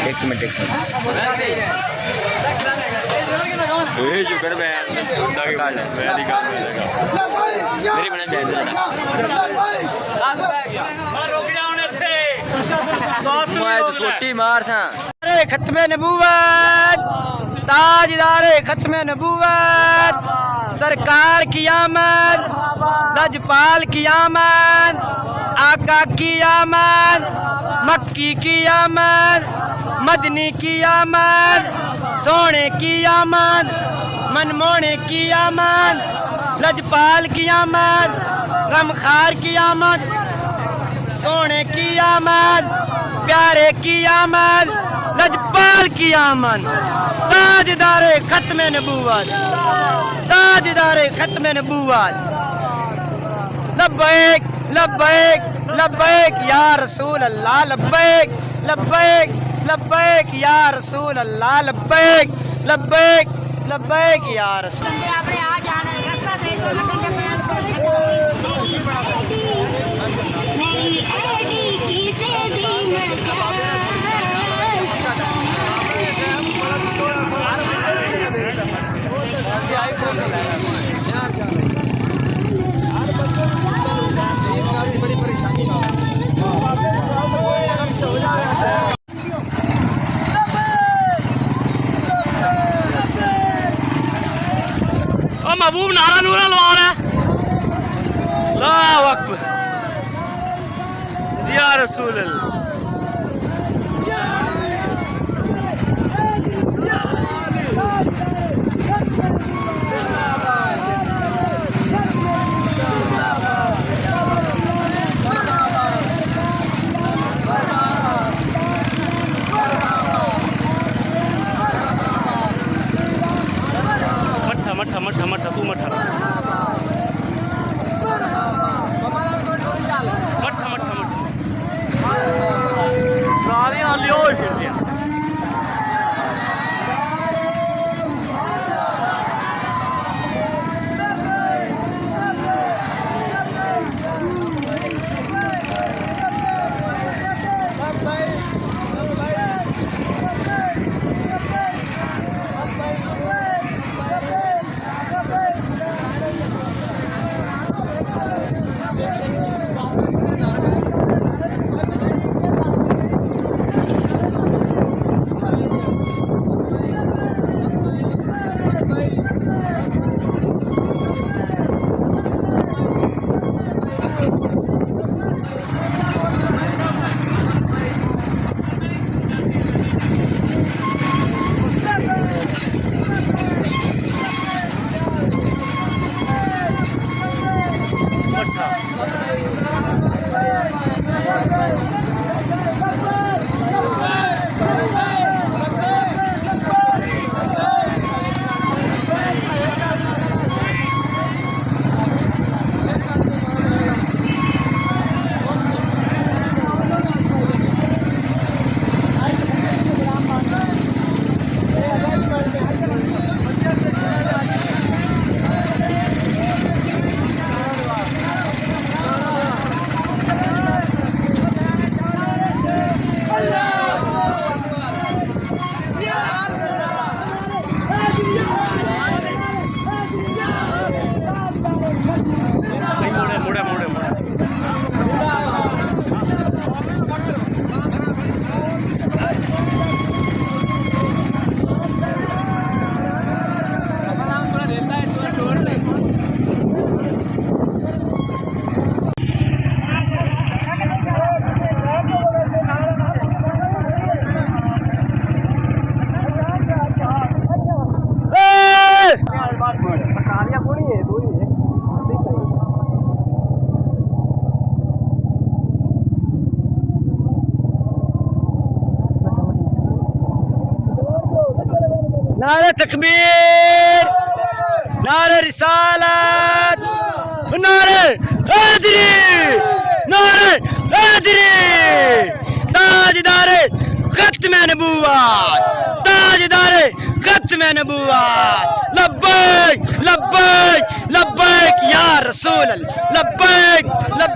एक मिनट शुक्र मैं मेरी बना छोटी मार था खत्मे नबूवत ताजदारे खत्मे नबूवत सरकार की आमद लजपाल की आमद आका की आमद मक्की की आमद मदनी की आमद सोने की आमद मनमोने की आमद लजपाल की आमद गमखार की आमद सोने की आमद प्यारे की आमद लजपाल की आमद ताजदारे खत्मे नबूवत ताजदारे खत्मे नबूवत लब्बैक लब्बैक लब्बैक या रसूल अल्लाह लब्बैक लब्बैक लब्बैक या रसूल अल्लाह लब्बैक लब्बैक लब्बैक या रसूल महबूब नारा नूरा लवा रहा है अल्लाहु अकबर या रसूल अल्लाह मठा मठा मठा तू मठा मठा मठा मठा गालियां लियो फिर दिया नारे तकबीर, नारे रिसालत, नारे हैदरी, नारे हैदरी। ताजदारे खत्मे नबूवत, ताजदारे खत्मे नबूवत। लब्बैक लब्बैक लब्बैक या रसूल अल्लाह, लब्बैक लब्बैक।